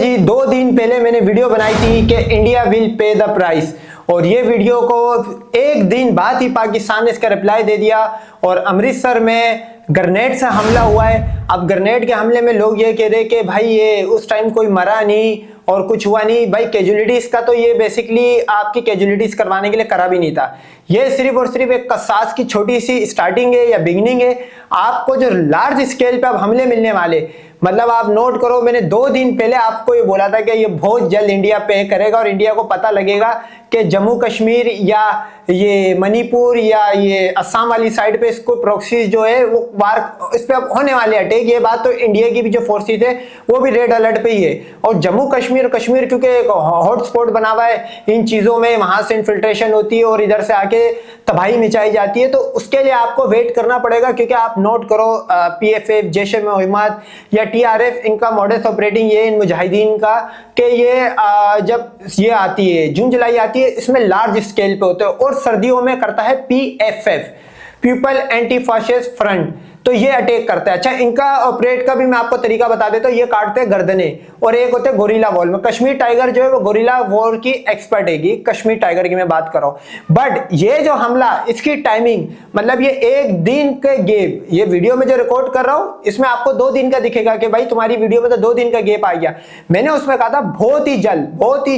जी 2 दिन पहले मैंने वीडियो बनाई थी कि India will pay the price, और ये वीडियो को एक दिन बाद ही पाकिस्तान ने इसका रिप्लाई दे दिया और अमृतसर में ग्रेनेड से हमला हुआ है। अब ग्रेनेड के हमले में लोग ये कह रहे कि भाई ये उस टाइम कोई मरा नहीं और कुछ हुआ नहीं। भाई कैजुअलिटीज का तो ये बेसिकली आपकी कैजुअलिटीज करवाने के लिए करा भी नहीं था। ये सिर्फ और सिर्फ एक कसास की छोटी सी स्टार्टिंग है या बिगिनिंग है। आपको जो लार्ज स्केल पे अब हमले मिलने वाले, मतलब आप नोट करो, मैंने 2 दिन पहले आपको ये बोला था कि ये बहुत जल्द इंडिया पे करेगा और इंडिया को पता लगेगा कि जम्मू कश्मीर या ये मणिपुर या ये असम वाली साइड पे इसको प्रॉक्सीज जो है वो वार इस पे अब होने वाले अटैक। ये बात तो इंडिया की भी जो फोर्सेज है वो भी रेड अलर्ट पे ही है। और जम्मू कश्मीर क्योंकि एक हॉटस्पॉट बना हुआ है इन चीजों में, वहां से इन्फिल्ट्रेशन होती है और इधर से आके तबाही मचाई जाती है, तो उसके लिए आपको वेट करना पड़ेगा। क्योंकि आप नोट करो PFF, जैश-ए-मोहम्मद या TRF, इनका मॉडस ऑपरेटिंग ये इन मुजाहिदीन का कि ये जब ये आती है जून जुलाई आती है, इसमें लार्ज स्केल पे होते हैं। और सर्दियों में करता है PFF, people anti fascist front, तो ये अटैक करता है। अच्छा, इनका ऑपरेट का भी मैं आपको तरीका बता देता हूँ। ये काटते हैं गर्दने और एक होते हैं गोरिल्ला वॉर में। कश्मीर टाइगर जो है वो गोरिल्ला वॉर की एक्सपर्ट है, कश्मीर टाइगर की मैं बात कर रहा हूँ। बट ये जो हमला, इसकी टाइमिंग, मतलब ये एक दिन के गैप, ये वीडियो में जो रिकॉर्ड कर रहा हूँ इसमें आपको 2 दिन का दिखेगा कि भाई तुम्हारी वीडियो में तो 2 दिन का गैप आ गया। मैंने उसमें कहा था बहुत ही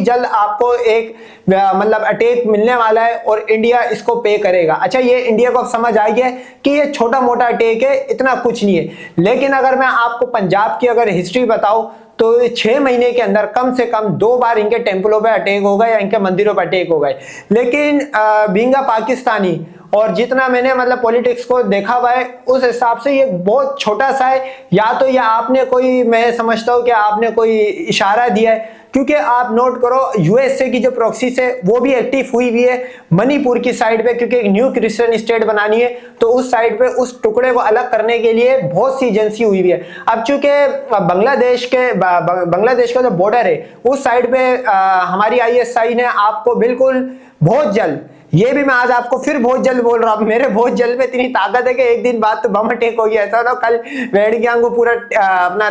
जल्द आपको एक मतलब अटैक मिलने वाला है और इंडिया इसको पे करेगा। अच्छा, ये इंडिया को अब समझ आ गया कि ये छोटा मोटा अटैक है, इतना कुछ नहीं है। लेकिन अगर मैं आपको पंजाब की अगर हिस्ट्री बताऊं तो 6 महीने के अंदर कम से कम 2 बार इनके टेम्पलों पे अटैक हो गए या इनके मंदिरों पे अटैक हो गए। लेकिन बींगा पाकिस्तानी और जितना मैंने मतलब पॉलिटिक्स को देखा हुआ है उस हिसाब से ये बहुत छोटा सा है। या तो ये आपने कोई, मैं समझता हूँ कि आपने कोई इशारा दिया है, क्योंकि आप नोट करो USA की जो प्रॉक्सीज है वो भी एक्टिव हुई हुई है मणिपुर की साइड पे, क्योंकि एक न्यू क्रिश्चियन स्टेट बनानी है तो उस साइड पे उस टुकड़े को अलग करने के लिए बहुत सी एजेंसी हुई हुई है। अब चूंकि बांग्लादेश का जो बॉर्डर है उस साइड पे हमारी ISI ने आपको बिल्कुल बहुत जल्द, ये भी मैं आज आपको फिर बहुत जल्द बोल रहा हूँ, मेरे बहुत जल्द में इतनी ताकत है कि एक दिन बाद तो बम अटैक हो गया। ऐसा ना कल भेड़ की आंख को पूरा अपना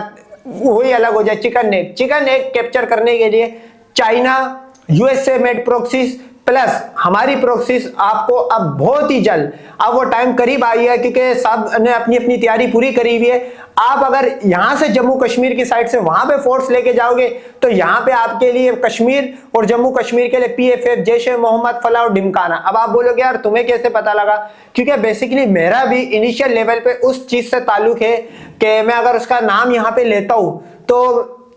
वही अलग हो जाए। चिकन नेक कैप्चर करने के लिए China USA made proxies plus हमारी प्रॉक्सीज आपको अब बहुत ही जल्द, अब वो टाइम करीब आई है क्योंकि सब ने अपनी अपनी तैयारी पूरी करी हुई है। आप अगर यहां से जम्मू कश्मीर की साइड से वहां पे फोर्स लेके जाओगे तो यहां पे आपके लिए कश्मीर और जम्मू कश्मीर के लिए PFF, जैश-ए-मोहम्मद, फलाह और ढिमकाना। अब आप बोलोगे यार तुम्हें कैसे पता लगा? क्योंकि बेसिकली मेरा भी इनिशियल लेवल पे उस चीज से ताल्लुक है कि मैं अगर उसका नाम यहाँ पे लेता हूं तो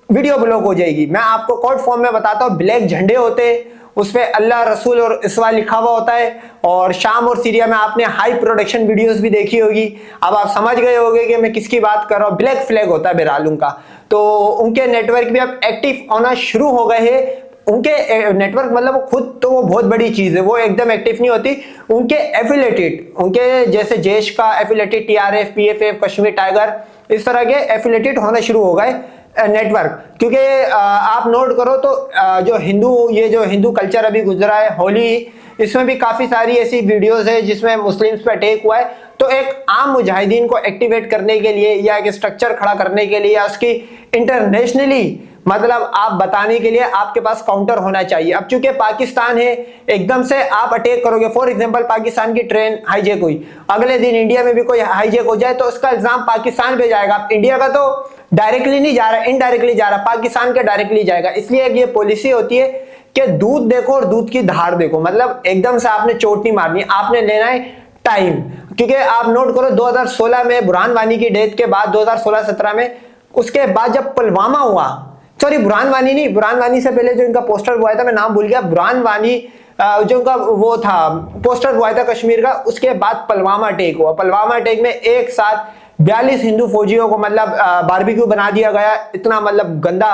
वीडियो ब्लॉक हो जाएगी। मैं आपको कोड फॉर्म में बताता हूँ। ब्लैक झंडे होते हैं, उसपे अल्लाह, रसूल और इसवा लिखा हुआ होता है। और शाम और सीरिया में आपने हाई प्रोडक्शन वीडियोस भी देखी होगी। अब आप समझ गए होंगे कि मैं किसकी बात कर रहा हूँ। ब्लैक फ्लैग होता है बहरहाल उनका, तो उनके नेटवर्क भी अब एक्टिव होना शुरू हो गए हैं। उनके नेटवर्क मतलब वो खुद तो वो बहुत बड़ी चीज है, वो एकदम एक्टिव नहीं होती। उनके एफिलेटेड, उनके जैसे जैश का affiliated TRF, PFF, Kashmir tiger, इस तरह के एफिलेटेड होना शुरू हो गए नेटवर्क। क्योंकि आप नोट करो तो जो हिंदू कल्चर अभी गुजरा है, होली, इसमें भी काफी सारी ऐसी वीडियोस है जिसमें मुस्लिम्स पे अटैक हुआ है। तो एक आम मुजाहिदीन को एक्टिवेट करने के लिए या एक स्ट्रक्चर खड़ा करने के लिए या उसकी इंटरनेशनली मतलब आप बताने के लिए आपके पास काउंटर होना चाहिए। अब चूंकि पाकिस्तान है, एकदम से आप अटैक करोगे, फॉर एग्जांपल पाकिस्तान की ट्रेन हाईजैक हुई, अगले दिन इंडिया में भी कोई हाईजैक हो जाए तो उसका इल्जाम पाकिस्तान पे जाएगा। अब इंडिया का तो डायरेक्टली नहीं जा रहा, इनडायरेक्टली जा रहा, पाकिस्तान के डायरेक्टली जाएगा। इसलिए ये पॉलिसी होती है कि दूध देखो और दूध की धार देखो, मतलब एकदम से आपने चोट नहीं मारनी, आपने लेना है टाइम। क्योंकि आप नोट करो 2016 में बुरहान वानी की डेथ के बाद, 2016-17 में, उसके बाद जब पुलवामा हुआ, सॉरी बुरहान वानी नहीं, बुरहान वानी से पहले जो इनका पोस्टर हुआ था, मैं नाम भूल गया, बुरहान वानी जो उनका वो था पोस्टर हुआ था कश्मीर का, उसके बाद पुलवामा अटैक हुआ। पुलवामा अटैक में एक साथ 42 हिंदू फौजियों को मतलब बारबेक्यू बना दिया गया। इतना मतलब गंदा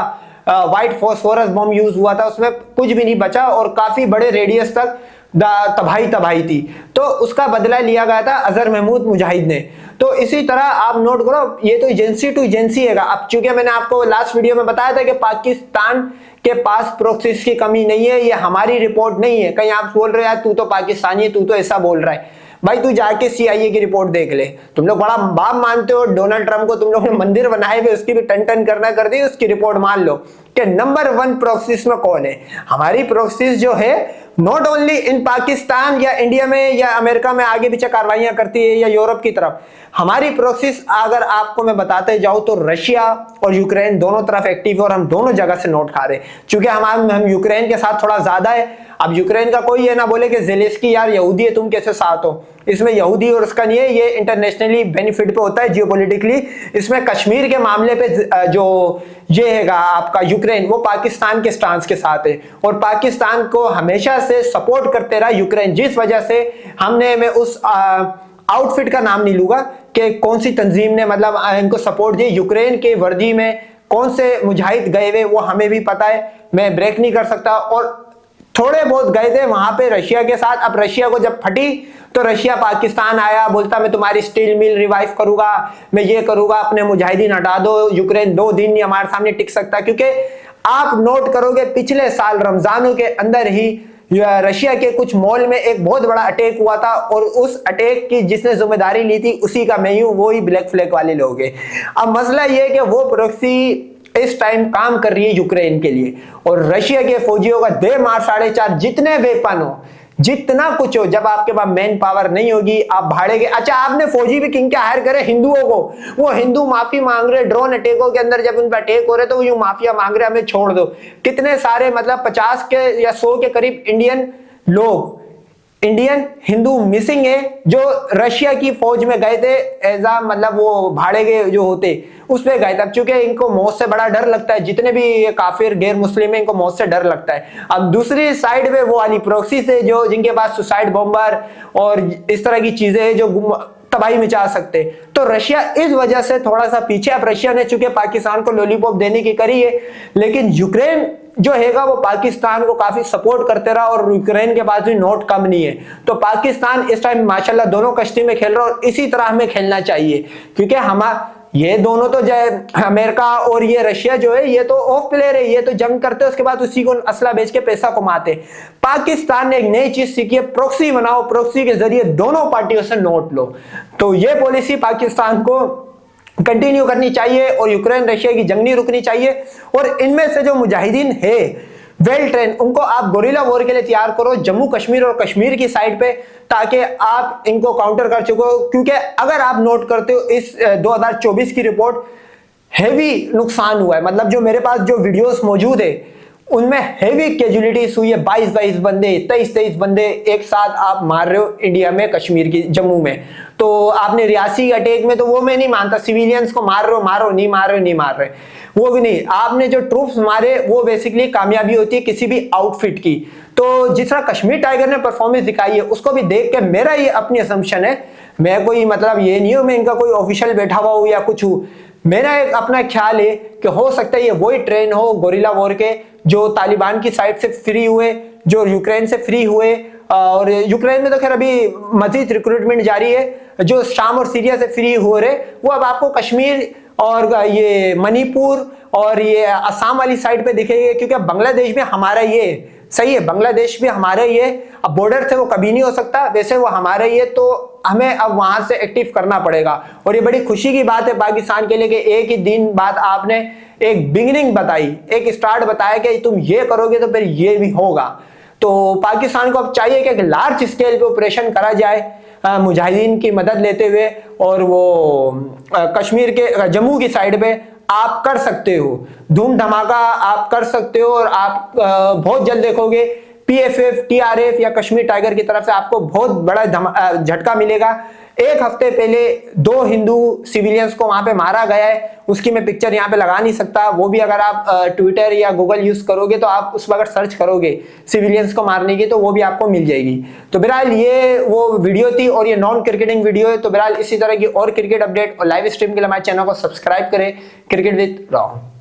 व्हाइट फॉस्फोरस बम यूज हुआ था, उसमें कुछ भी नहीं बचा और काफी बड़े रेडियस तक तबाही थी। तो उसका बदला लिया गया था अजहर महमूद मुजाहिद ने। तो इसी तरह आप नोट करो, ये तो एजेंसी टू एजेंसी है। अब चूंकि मैंने आपको लास्ट वीडियो में बताया था कि पाकिस्तान के पास प्रॉक्सीज की कमी नहीं है, ये हमारी रिपोर्ट नहीं है। कहीं आप बोल रहे हो यार तू तो पाकिस्तानी है, तू तो ऐसा बोल रहा है, भाई तू जाके CIA की रिपोर्ट देख ले। तुम लोग बड़ा बाप मानते हो डोनाल्ड ट्रम्प को, तुम लोग ने मंदिर बनाए हुए, उसकी भी टन टन करना कर दी, उसकी रिपोर्ट मान लो। कि नंबर 1 प्रॉक्सीज में कौन है। हमारी प्रॉक्सीज जो है नॉट ओनली इन पाकिस्तान या इंडिया में या अमेरिका में आगे पीछे कार्रवाइयां करती है या यूरोप की तरफ, हमारी प्रॉक्सीज अगर आपको मैं बताते जाऊं तो रशिया और यूक्रेन दोनों तरफ एक्टिव है और हम दोनों जगह से नोट खा रहे हैं। क्योंकि हम यूक्रेन के साथ थोड़ा ज्यादा है। अब यूक्रेन का कोई ये ना बोले कि ज़ेलेंस्की यार यहूदी है तुम कैसे साथ हो, इसमें यहूदी और उसका नहीं है, ये इंटरनेशनली बेनिफिट पे होता है जियोपॉलिटिकली। इसमें कश्मीर के मामले पे जो ये हैगा आपका यूक्रेन, वो पाकिस्तान के स्टांस के साथ है और पाकिस्तान को हमेशा से सपोर्ट करते रहा यूक्रेन, जिस वजह से हमने मैं उस आउटफिट का नाम नहीं लूंगा कि कौन सी तंजीम ने मतलब इनको सपोर्ट दी। यूक्रेन के वर्दी में कौन से मुजाहिद गए हुए वो हमें भी पता है, मैं ब्रेक नहीं कर सकता। और थोड़े बहुत गए थे वहां पे रशिया के साथ। अब रशिया को जब फटी तो रशिया पाकिस्तान आया, बोलता मैं तुम्हारी स्टील मिल रिवाइव करूंगा, मैं ये करूंगा, अपने मुजाहिदीन हटा दो, यूक्रेन 2 दिन नहीं हमारे सामने टिक सकता। क्योंकि आप नोट करोगे पिछले साल रमजानों के अंदर ही रशिया के कुछ मॉल में एक बहुत बड़ा अटैक हुआ था और उस अटैक की जिसने जिम्मेदारी ली थी उसी का मैं हूं, वो ही ब्लैक फ्लैग वाले लोग हैं। अब मसला ये है कि वो प्रॉक्सी इस टाइम काम कर रही है यूक्रेन के लिए और रशिया के फौजियों का दे मार 4.5 जितने वेपन हो, जितना कुछ हो, जब आपके पास मैन पावर नहीं होगी आप भाड़े के। अच्छा, आपने फौजी भी किंग के हायर करे हिंदुओं को, वो हिंदू माफी मांग रहे ड्रोन अटैकों के अंदर, जब उन पर अटैक हो रहे तो वो यूं माफिया मांग रहे हमें छोड़ दो। कितने सारे मतलब 50 के या 100 के करीब इंडियन लोग, इंडियन हिंदू मिसिंग है जो रशिया की फौज में गए थे एज आ मतलब वो भाड़े के जो होते उस पे गए थे। चूंकि इनको मौत से बड़ा डर लगता है, जितने भी काफिर गैर मुस्लिम है इनको मौत से डर लगता है। अब दूसरी साइड पे वो वाली प्रॉक्सी से जो जिनके पास सुसाइड बॉम्बर और इस तरह की चीजें हैं जो तबाही मचा सकते, तो रशिया इस वजह से थोड़ा सा पीछे। अब रशिया ने चूंकि पाकिस्तान को लॉलीपॉप देने की करी है, लेकिन यूक्रेन जो हैगा वो पाकिस्तान को काफी सपोर्ट करते रहा और यूक्रेन के पास भी नोट कम नहीं है। तो पाकिस्तान इस टाइम माशाल्लाह दोनों कश्ती में खेल रहा है और इसी तरह हमें खेलना चाहिए। क्योंकि हमारा ये दोनों तो अमेरिका और ये रशिया जो है ये तो ऑफ प्लेयर है, ये तो जंग करते उसके बाद उसी को असला बेच के पैसा कमाते। पाकिस्तान ने एक नई चीज सीखी है, प्रॉक्सी बनाओ, प्रॉक्सी के जरिए दोनों पार्टियों से नोट लो। तो ये पॉलिसी पाकिस्तान को कंटिन्यू करनी चाहिए और यूक्रेन रशिया की जंग नहीं रुकनी चाहिए। और इनमें से जो मुजाहिदीन है वेल ट्रेन, उनको आप गोरिल्ला वॉर के लिए तैयार करो जम्मू कश्मीर और कश्मीर की साइड पे, ताकि आप इनको काउंटर कर चुको। क्योंकि अगर आप नोट करते हो इस 2024 की रिपोर्ट हेवी नुकसान हुआ है, मतलब जो मेरे पास जो वीडियोस मौजूद है उनमें हेवी कैजुअलिटीज हुई है। 22 बंदे 23 बंदे एक साथ आप मार रहे हो इंडिया में, कश्मीर की जम्मू में। तो आपने रियासी अटैक में तो वो मैं नहीं मानता, सिविलियंस को मार रहे हो मारो, नहीं मार रहे हो नहीं मार रहे, वो भी नहीं। आपने जो ट्रूप्स मारे वो बेसिकली कामयाबी होती है किसी भी आउटफिट की। तो जिस तरह कश्मीर टाइगर ने परफॉर्मेंस दिखाई है उसको भी देख के मेरा ये अपनी असम्पशन है, मैं कोई मतलब ये नहीं हूं मैं इनका कोई ऑफिशियल बैठा हुआ हूं या कुछ हूं, मेरा एक अपना ख्याल है कि हो सकता है ये वही ट्रेन हो गोरिल्ला वॉर के जो तालिबान की साइड से फ्री हुए, जो यूक्रेन से फ्री हुए। और यूक्रेन में तो खैर अभी मजीद रिक्रूटमेंट जारी है, जो शाम और सीरिया से फ्री हो रहे वो अब आपको कश्मीर और ये मणिपुर और ये असम वाली साइड पे दिखेंगे। क्योंकि अब बांग्लादेश में हमारा ये सही है, बांग्लादेश भी हमारा ही है, अब बॉर्डर से वो कभी नहीं हो सकता, वैसे वो हमारा ही है, तो हमें अब वहां से एक्टिव करना पड़ेगा। और ये बड़ी खुशी की बात है पाकिस्तान के लिए कि एक ही दिन बाद आपने एक बिगिनिंग बताई, एक स्टार्ट बताया कि तुम ये करोगे तो फिर ये भी होगा। तो पाकिस्तान को अब चाहिए कि एक लार्ज स्केल पे ऑपरेशन करा जाए मुजाहिदीन की मदद लेते हुए, और वो कश्मीर के जम्मू की साइड पे आप कर सकते हो, धूम धमाका आप कर सकते हो। और आप बहुत जल्द देखोगे PFF, TRF या कश्मीर टाइगर की तरफ से आपको बहुत बड़ा झटका मिलेगा। एक हफ्ते पहले 2 हिंदू सिविलियंस को वहां पे मारा गया है, उसकी मैं पिक्चर यहाँ पे लगा नहीं सकता, वो भी अगर आप ट्विटर या गूगल यूज करोगे तो आप उस पर अगर सर्च करोगे सिविलियंस को मारने की तो वो भी आपको मिल जाएगी। तो बहरहाल ये वो वीडियो थी और ये नॉन क्रिकेटिंग वीडियो है। तो बहरहाल इसी तरह की और क्रिकेट अपडेट और लाइव स्ट्रीम के लिए हमारे चैनल को सब्सक्राइब करें। Cricket with Rahul.